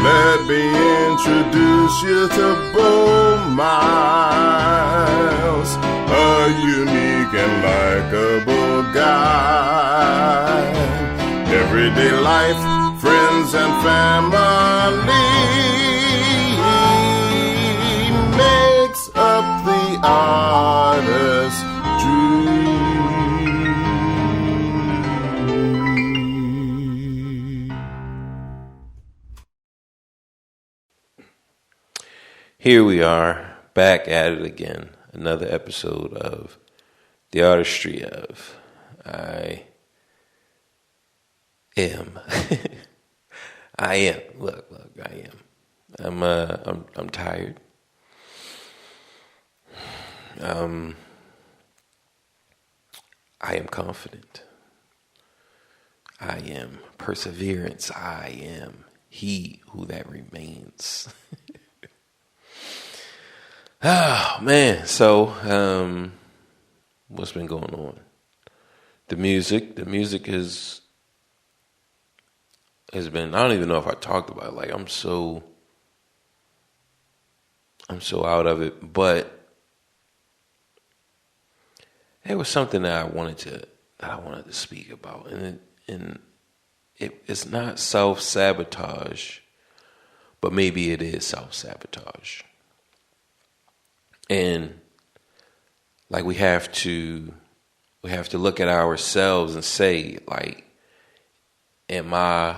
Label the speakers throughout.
Speaker 1: Let me introduce you to Bo Miles, a unique and likable guy. Everyday life, friends and family makes up the artist's dream.
Speaker 2: Here we are, back at it again. Another episode of The Artistry of I Am. I am. Look, I am. I'm tired. I am confident. I am perseverance. I am he who that remains. Oh man, so what's been going on? The music has been, I don't even know if I talked about it. Like I'm so out of it, but it was something that I wanted to speak about, and it's not self-sabotage, but maybe it is self-sabotage. And like we have to look at ourselves and say, like, am I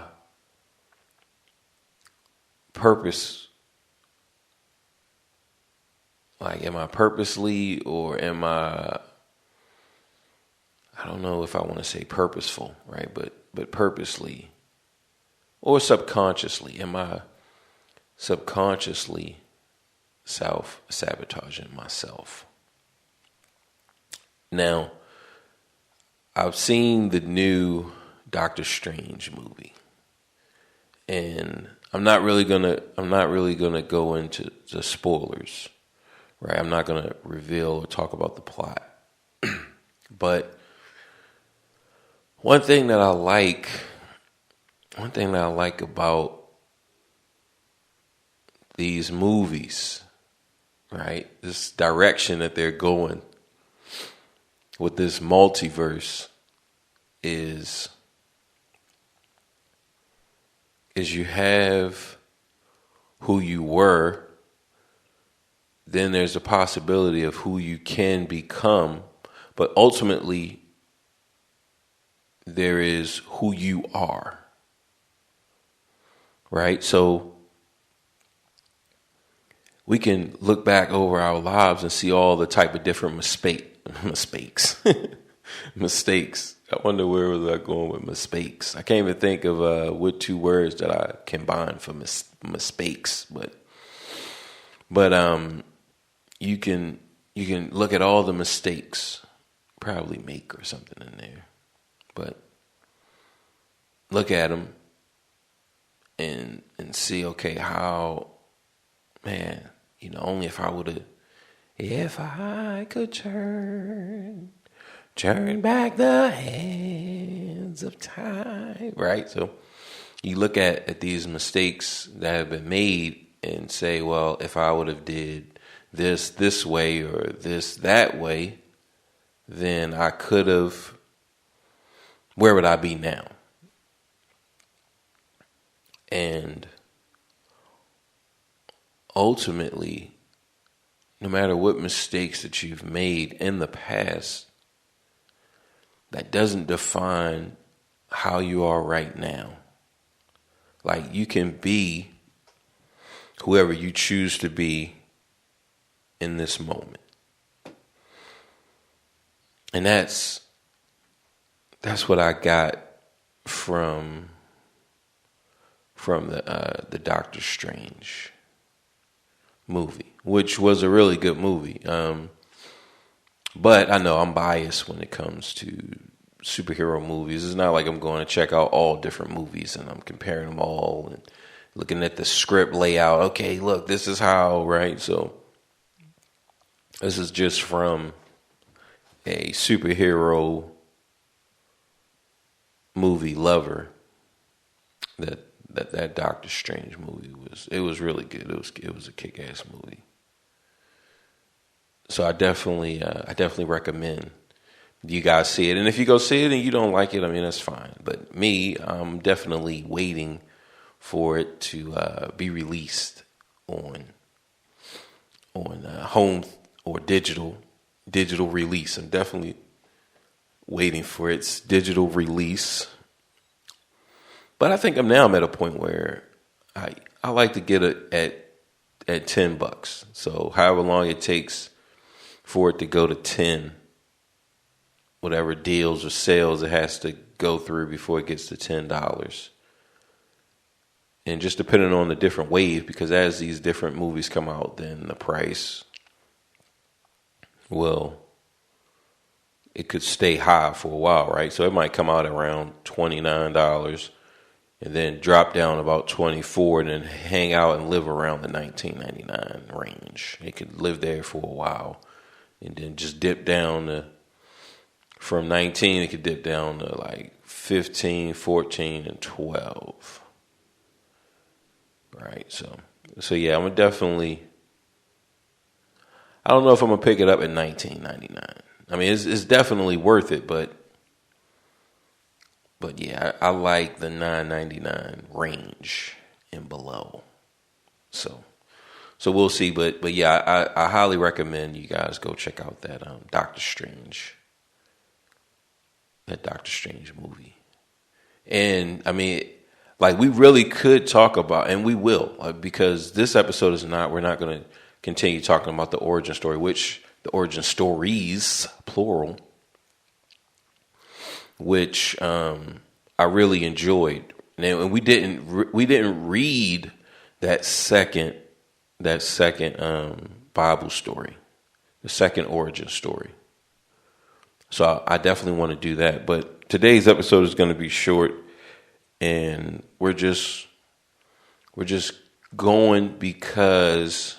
Speaker 2: purposely, or am I don't know if I want to say purposeful, right? But purposely or subconsciously, am I subconsciously self-sabotaging myself? Now, I've seen the new Doctor Strange movie, and I'm not really gonna go into the spoilers, right? I'm not gonna reveal or talk about the plot. But one thing that I like about these movies, right? This direction that they're going with this multiverse is you have who you were, then there's a possibility of who you can become, but ultimately there is who you are, right? So we can look back over our lives and see all the type of different mistakes. I wonder where was I going with mistakes. I can't even think of what two words that I combine for mistakes, but you can look at all the mistakes, probably make or something in there, but look at them and see, okay, how, man, only if I could turn back the hands of time, right? So you look at these mistakes that have been made and say, well, if I would have did this way or this that way, then I could have, where would I be now? And ultimately, no matter what mistakes that you've made in the past, that doesn't define how you are right now. Like, you can be whoever you choose to be in this moment. And that's what I got from the Doctor Strange movie, which was a really good movie. But I know I'm biased when it comes to superhero movies. It's not like I'm going to check out all different movies and I'm comparing them all and looking at the script layout. Okay, look, this is how, right? So this is just from a superhero movie lover that that Doctor Strange movie was really good. It was a kick ass movie. So I definitely recommend you guys see it. And if you go see it and you don't like it, I mean that's fine. But me, I'm definitely waiting for it to be released on home or digital release. I'm definitely waiting for its digital release. But I think I'm at a point where I like to get it at $10. So however long it takes for it to go to 10, whatever deals or sales it has to go through before it gets to $10. And just depending on the different wave, because as these different movies come out, then the price it could stay high for a while, right? So it might come out around $29 and then drop down about $24 and then hang out and live around the $19.99 range. It could live there for a while and then just dip down from 19, it could dip down to like 15, 14, and 12. Right, so yeah, I'm definitely. I don't know if I'm gonna pick it up at $19.99. I mean, it's definitely worth it, but yeah, I like the $9.99 range and below. So we'll see, but yeah, I highly recommend you guys go check out that Doctor Strange movie, and I mean. Like, we really could talk about, and we will, because this episode we're not going to continue talking about the origin story, which the origin stories, plural, which I really enjoyed. And we didn't read that second Bible story, the second origin story. So I definitely want to do that. But today's episode is going to be short. And we're just going because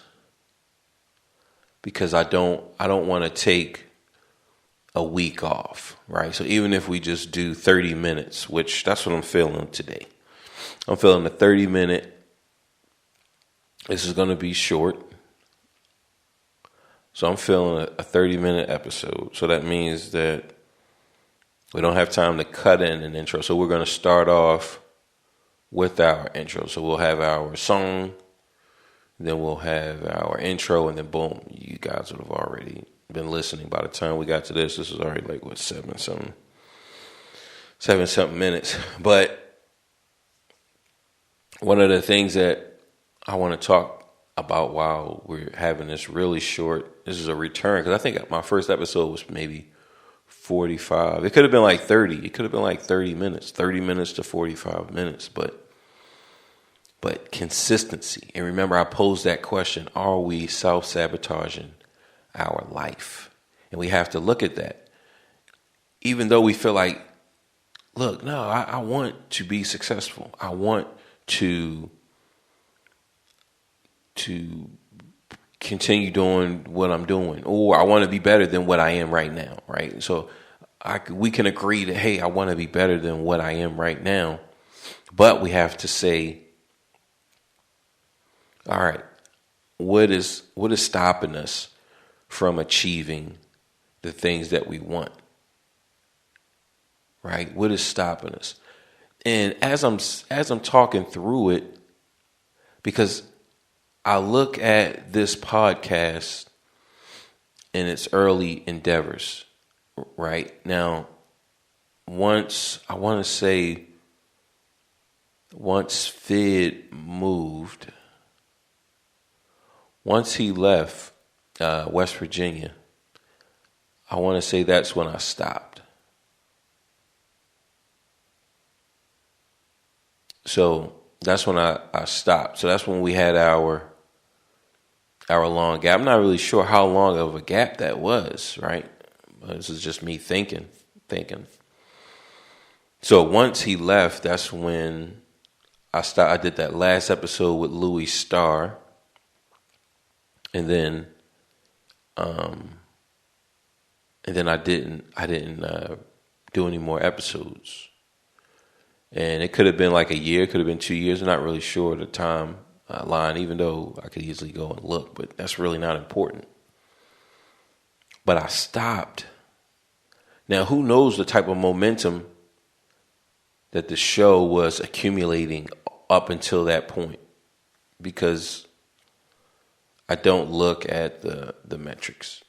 Speaker 2: I don't want to take a week off, right? So even if we just do 30 minutes, which that's what I'm feeling today. I'm feeling a 30-minute. This is going to be short. So I'm feeling a 30-minute episode. So that means that we don't have time to cut in an intro. So we're going to start off with our intro. So we'll have our song, then we'll have our intro, and then boom, you guys would have already been listening. By the time we got to this is already like, what, seven something minutes. But one of the things that I want to talk about while we're having this really short, this is a return, because I think my first episode was maybe 45. It could have been like 30. It could have been like 30 minutes, 30 minutes to 45 minutes. But consistency. And remember, I posed that question, are we self-sabotaging our life? And we have to look at that. Even though we feel like, look, no, I want to be successful. I want to continue doing what I'm doing, or I want to be better than what I am right now, right? So we can agree that, hey, I want to be better than what I am right now, but we have to say, all right, what is stopping us from achieving the things that we want, right? What is stopping us? And as I'm talking through it, because I look at this podcast in its early endeavors, right? Now, once Fid moved, once he left West Virginia, I want to say that's when I stopped. So that's when I stopped. So that's when we had our long gap. I'm not really sure how long of a gap that was, right? This is just me thinking. So once he left, that's when I did that last episode with Louis Starr, and then I didn't do any more episodes. And it could have been like a year, it could have been 2 years. I'm not really sure the time line, even though I could easily go and look, but that's really not important. But I stopped. Now, who knows the type of momentum that the show was accumulating up until that point, because I don't look at the metrics.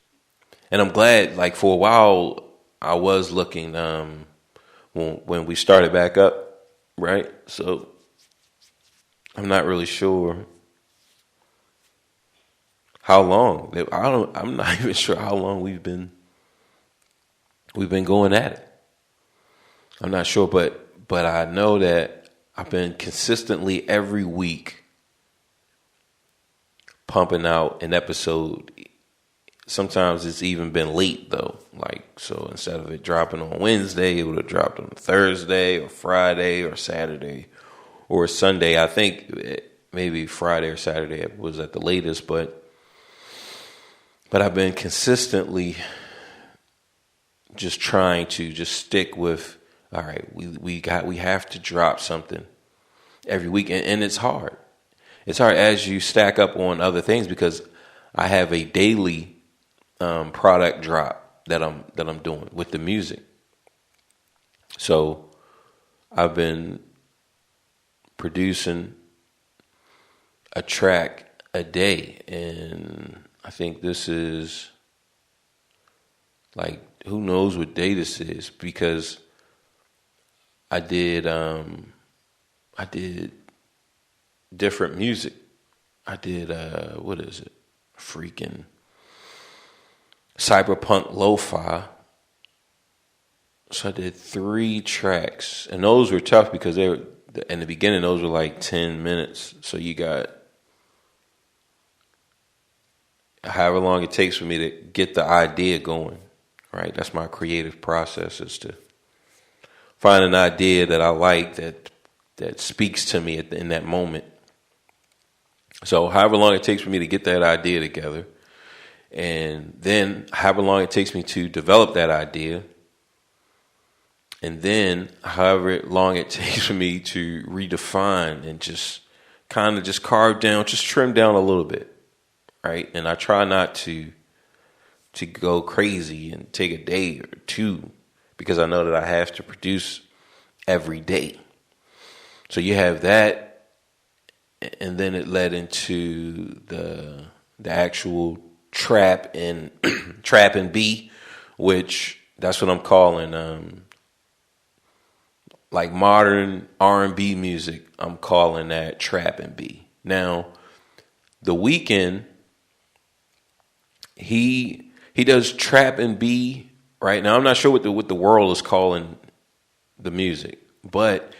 Speaker 2: And I'm glad, like, for a while I was looking when we started back up, right? So I'm not really sure how long. I'm not even sure how long we've been going at it. I'm not sure, but I know that I've been consistently every week pumping out an episode. Sometimes it's even been late though. Like, so instead of it dropping on Wednesday, it would have dropped on Thursday or Friday or Saturday or Sunday. I think maybe Friday or Saturday was at the latest, but I've been consistently just trying to just stick with, all right, we have to drop something every week, and it's hard. It's hard as you stack up on other things, because I have a daily product drop that I'm doing with the music. So I've been producing a track a day, and I think this is, like, who knows what day this is, because I did different music. I did what is it? Freaking cyberpunk lo-fi. So I did 3 tracks, and those were tough because they were, in the beginning, those were like 10 minutes. So you got however long it takes for me to get the idea going, right? That's my creative process, is to find an idea that I like, that speaks to me in that moment. So however long it takes for me to get that idea together, and then however long it takes me to develop that idea, and then however long it takes for me to redefine and just kind of just carve down, just trim down a little bit, right? And I try not to go crazy and take a day or two, because I know that I have to produce every day. So you have that, and then it led into the actual trap and trap and B, which that's what I'm calling like modern R&B music. I'm calling that trap and B. Now, The Weeknd, he does trap and B right now. I'm not sure what the world is calling the music, but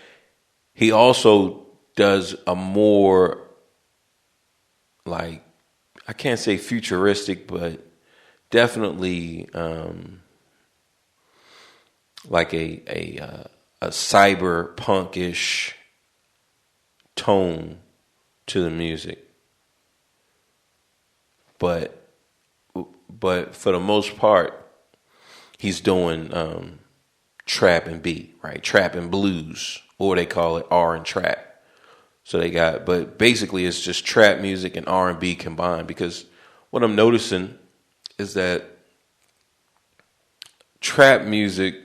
Speaker 2: he also does a more, like, I can't say futuristic, but definitely like a cyberpunkish tone to the music. But for the most part, he's doing trap and B, right? Trap and blues, or they call it R and trap. So they got, but basically it's just trap music and R&B combined, because what I'm noticing is that trap music,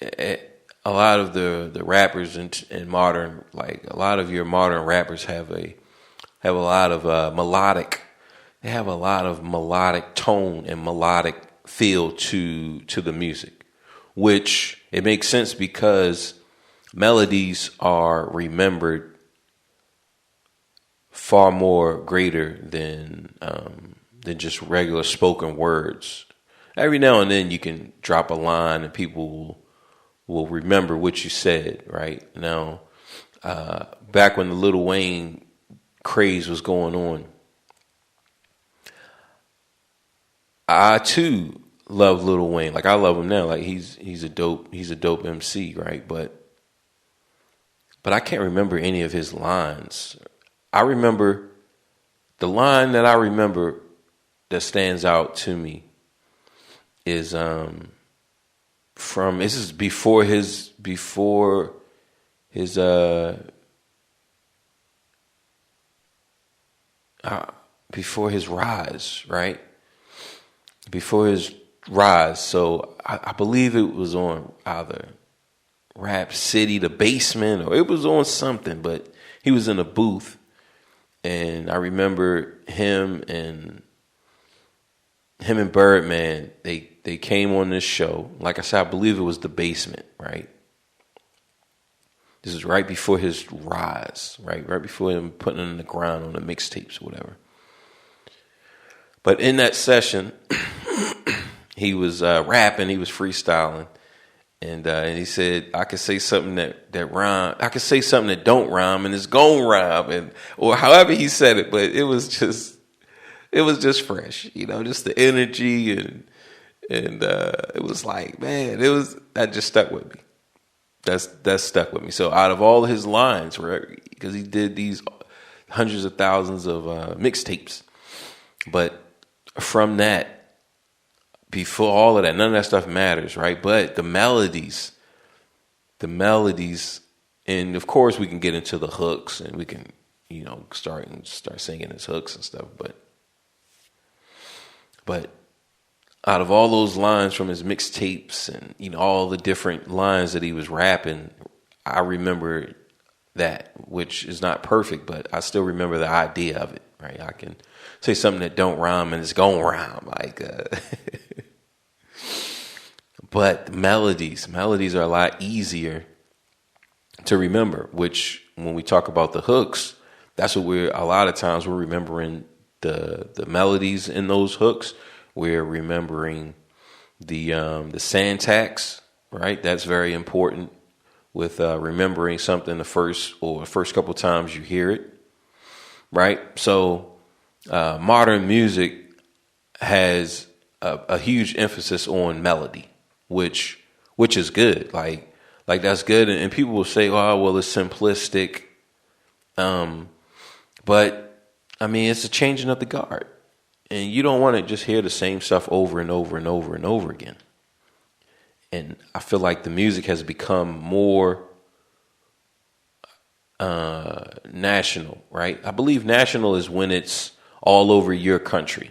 Speaker 2: a lot of the rappers in modern, like a lot of your modern rappers have a lot of melodic. They have a lot of melodic tone and melodic feel to the music, which it makes sense because melodies are remembered far more greater than just regular spoken words. Every now and then you can drop a line and people will remember what you said, right? Now, back when the Lil Wayne craze was going on, I too love Lil Wayne. Like, I love him now. Like, he's a dope MC, right? But I can't remember any of his lines. I remember the line that I remember that stands out to me is from this is his before his rise, right? Before his rise. So I believe it was on either Rap City, The Basement, or it was on something, but he was in a booth, and I remember him and Birdman, they came on this show. Like I said, I believe it was The Basement, right? This is right before his rise, right? Right before him putting it in the ground on the mixtapes or whatever. But in that session, he was rapping, he was freestyling, and he said, "I could say something that rhyme. I could say something that don't rhyme, and it's gonna rhyme," or however he said it. But it was just fresh, just the energy and it was like, man, that just stuck with me. That stuck with me. So out of all his lines, right, because he did these hundreds of thousands of mixtapes, but from that, before all of that, none of that stuff matters, right? But the melodies, and of course we can get into the hooks and we can, start singing his hooks and stuff, but out of all those lines from his mixtapes and all the different lines that he was rapping, I remember that, which is not perfect, but I still remember the idea of it, right? I can say something that don't rhyme and it's gonna rhyme, but melodies are a lot easier to remember, which when we talk about the hooks, that's what a lot of times we're remembering the melodies in those hooks. We're remembering the syntax, right? That's very important with remembering something the first couple of times you hear it, right? So modern music has a huge emphasis on melody, which is good. Like that's good, and people will say, "Oh, well, it's simplistic," but I mean, it's a changing of the guard. And you don't want to just hear the same stuff over and over and over and over again. And I feel like the music has become more national, right? I believe national is when it's all over your country.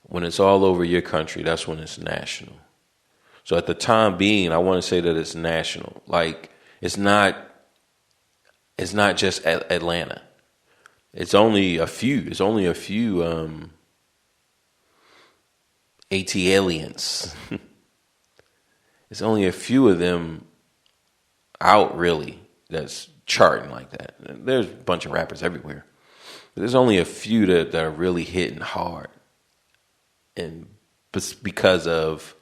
Speaker 2: When it's all over your country, that's when it's national. So at the time being, I want to say that it's national. Like it's not just Atlanta. It's only a few AT-aliens. It's only a few of them out really that's charting like that. There's a bunch of rappers everywhere. But there's only a few that are really hitting hard. And because of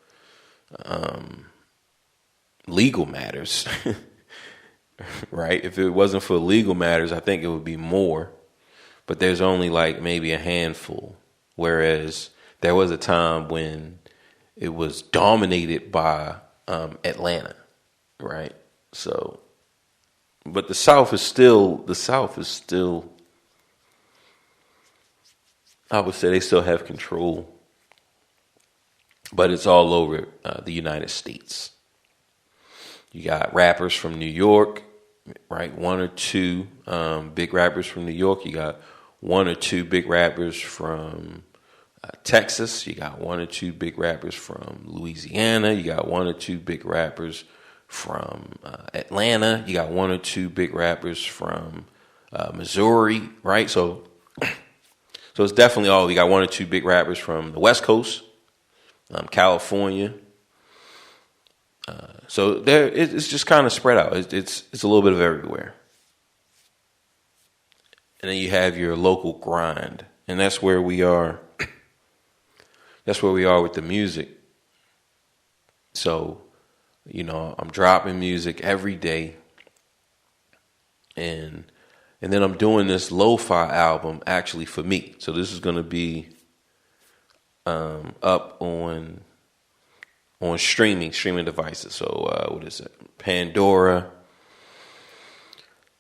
Speaker 2: legal matters, right? If it wasn't for legal matters, I think it would be more. But there's only like maybe a handful. Whereas there was a time when it was dominated by Atlanta, right? So, but the South is still, I would say they still have control. But it's all over the United States. You got rappers from New York, right? One or two big rappers from New York. You got one or two big rappers from Texas. You got one or two big rappers from Louisiana. You got one or two big rappers from Atlanta. You got one or two big rappers from Missouri, right? So it's definitely all. You got one or two big rappers from the West Coast, California. So there, it's just kind of spread out. It's a little bit of everywhere. And then you have your local grind, and that's where we are. That's where we are with the music. So, I'm dropping music every day, and then I'm doing this lo-fi album actually for me. So this is going to be up on streaming devices. So what is it? Pandora,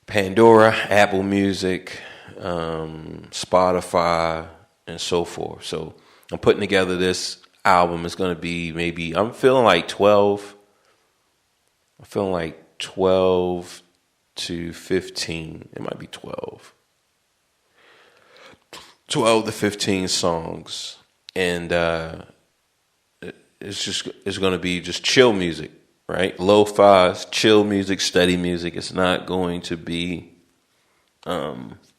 Speaker 2: Apple Music, Spotify, and so forth. So I'm putting together this album is going to be maybe, I'm feeling like 12. I'm feeling like 12 to 15. It might be 12. 12 to 15 songs. And it's going to be just chill music, right? Lo-fi, chill music, steady music. It's not going to be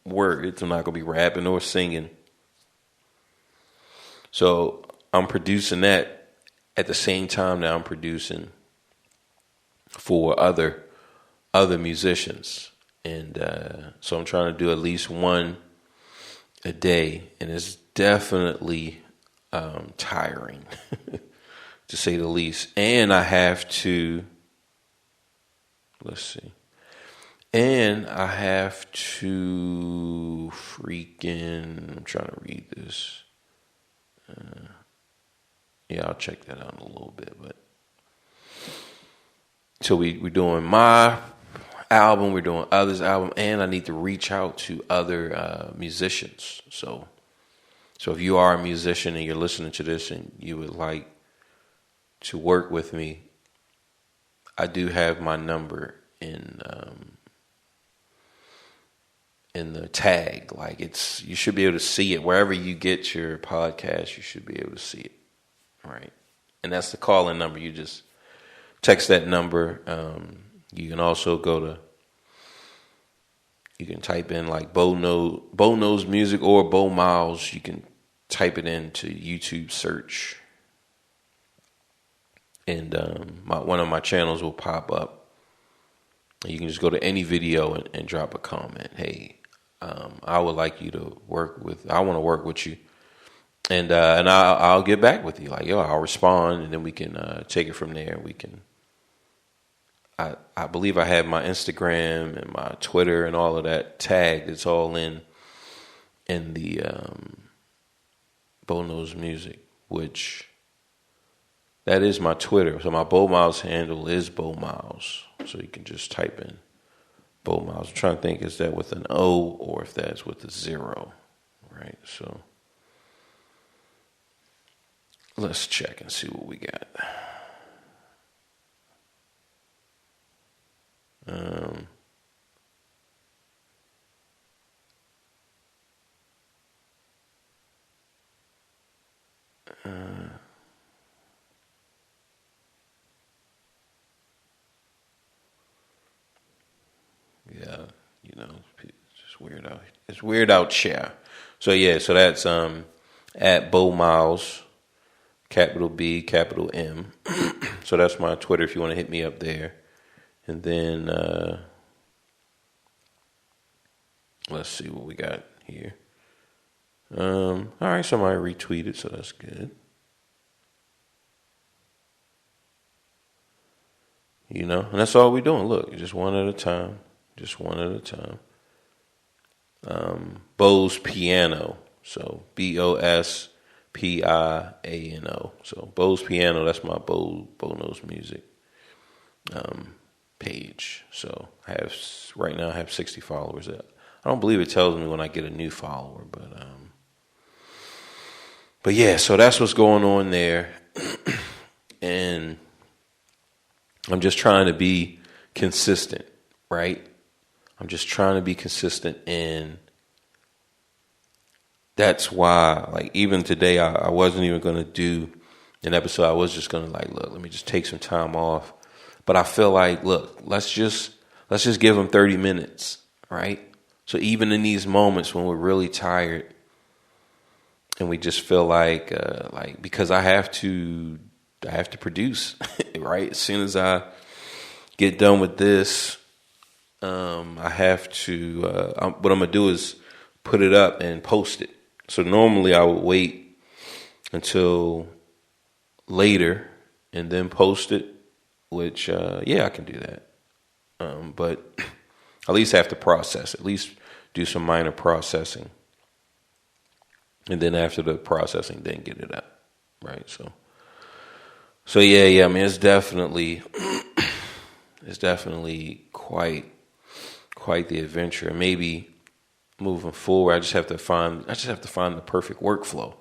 Speaker 2: words. I'm not going to be rapping or singing. So I'm producing that at the same time that I'm producing for other musicians. And so I'm trying to do at least one a day. And it's definitely tiring, to say the least. And I have to, let's see. And I have to I'm trying to read this. Yeah, I'll check that out in a little bit. But so we're doing my album, we're doing others' album, and I need to reach out to other musicians. So if you are a musician and you're listening to this and you would like to work with me, I do have my number in the tag. Like, you should be able to see it wherever you get your podcast. You should be able to see it, right? And that's the call-in number. You just text that number. You can also you can type in like Bo Knows Music or Bo Miles. You can type it into YouTube search, and one of my channels will pop up. You can just go to any video and drop a comment. Hey, I would like you to I want to work with you. And I'll get back with you. Like, I'll respond, and then we can take it from there. I believe I have my Instagram and my Twitter and all of that tagged. It's all in the Bo Knows Music, which that is my Twitter. So my Bo Miles handle is Bo Miles. So you can just type in Bo Miles. I'm trying to think, is that with an O or if that's with a 0, right? So let's check and see what we got. Yeah, it's just weird out. It's weird out here. So yeah, so that's at Bo Miles, capital B, capital M. So that's my Twitter if you want to hit me up there. And then let's see what we got here. All right, somebody retweeted, so that's good. And that's all we're doing. Look, just one at a time. Just one at a time. Bo's Piano. So BOSPIANO. So Bo's Piano, that's my Bo Knows Music page. So right now I have 60 followers. I don't believe it tells me when I get a new follower, but yeah, so that's what's going on there. And I'm just trying to be consistent, right? I'm just trying to be consistent, and that's why, like, even today, I wasn't even going to do an episode. I was just going to, like, look, let me just take some time off. But I feel like, look, let's just give them 30 minutes, right? So even in these moments when we're really tired and we just feel like because I have to produce, right? As soon as I get done with this, I have to, what I'm going to do is put it up and post it. So normally I would wait until later and then post it, which, I can do that. But at least have to process, at least do some minor processing. And then after the processing, then get it up, right? So yeah, I mean, it's definitely quite the adventure. And maybe moving forward, I just have to find the perfect workflow.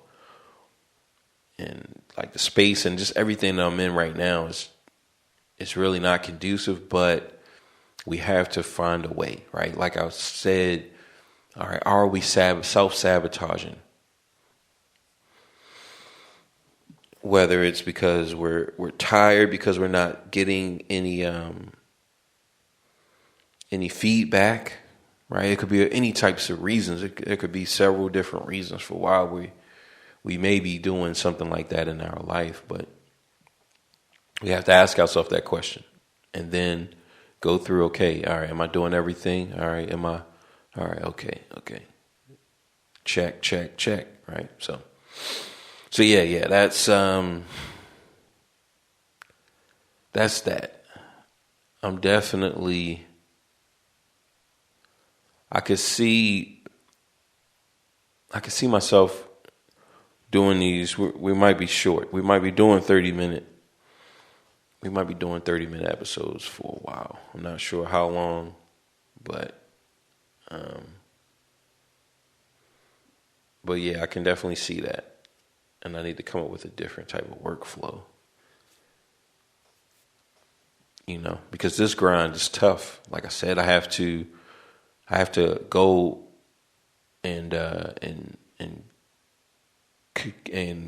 Speaker 2: and like the space and just everything that I'm in right now is it's really not conducive, but we have to find a way, right? Like I said, all right, are we self-sabotaging? Whether it's because we're tired because we're not getting any feedback, right? It could be any types of reasons. It could be several different reasons for why we may be doing something like that in our life, but we have to ask ourselves that question and then go through, okay, all right, am I doing everything? All right, all right, okay. Check, right? So yeah, that's that. I'm definitely, I could see myself doing these. We might be short. We might be doing 30-minute episodes for a while. I'm not sure how long, but yeah, I can definitely see that. And I need to come up with a different type of workflow. Because this grind is tough. Like I said, I have to go and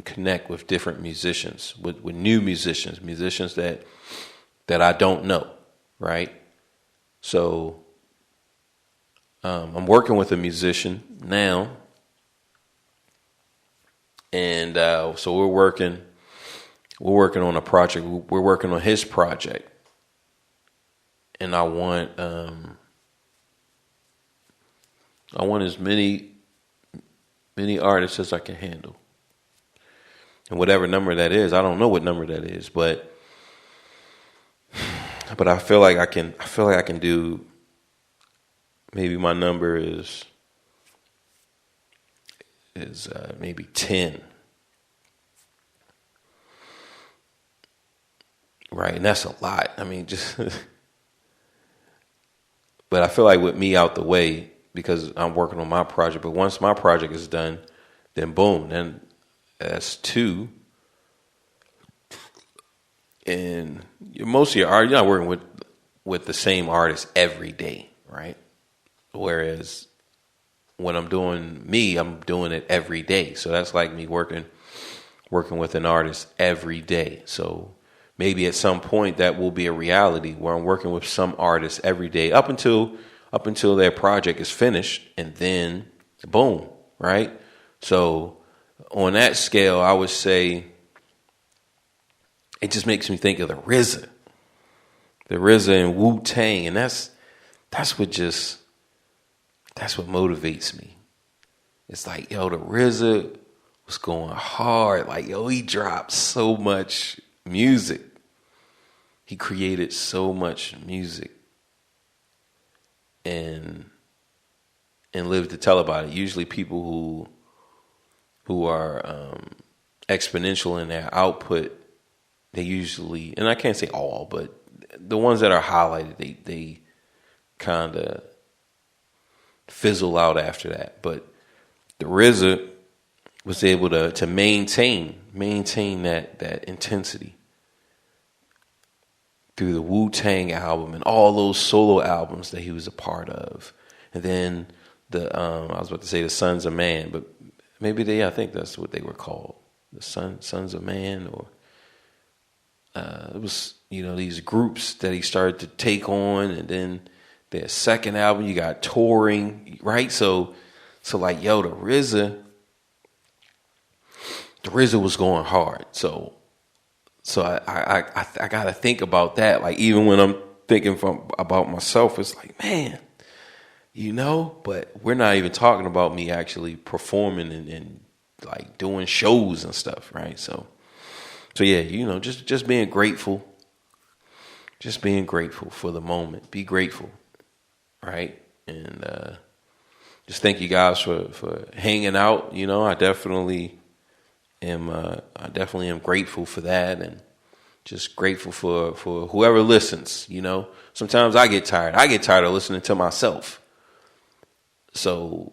Speaker 2: connect with different musicians, with new musicians that I don't know, right? So I'm working with a musician now, and so we're working on a project. We're working on his project, and I want as many artists as I can handle. And whatever number that is, I don't know what number that is, but I feel like I can do, maybe my number is maybe 10. Right, and that's a lot. I mean, but I feel like with me out the way, because I'm working on my project, but once my project is done, then boom, then that's 2. And most of your art, you're not working with the same artist every day, right? Whereas when I'm doing me, I'm doing it every day. So that's like me working with an artist every day. So maybe at some point that will be a reality where I'm working with some artists every day up until their project is finished, and then boom, right? So on that scale, I would say it just makes me think of the RZA and Wu-Tang, and that's what motivates me. It's like, yo, the RZA was going hard. Like, yo, he dropped so much music. He created so much music and lived to tell about it. Usually people who are exponential in their output, they usually, and I can't say all, but the ones that are highlighted, they kind of fizzle out after that. But the RZA was able to maintain that intensity through the Wu-Tang album and all those solo albums that he was a part of. And then I was about to say the Sons of Man, but maybe I think that's what they were called. The Sons of Man, or it was, these groups that he started to take on, and then their second album, you got touring, right? So like, yo, the RZA was going hard. So I gotta think about that. Like, even when I'm thinking about myself, it's like, man, but we're not even talking about me actually performing and like doing shows and stuff, right? So yeah, just being grateful. Just being grateful for the moment. Be grateful, right? And just thank you guys for hanging out. I definitely am grateful for that, and just grateful for whoever listens. Sometimes I get tired. I get tired of listening to myself. So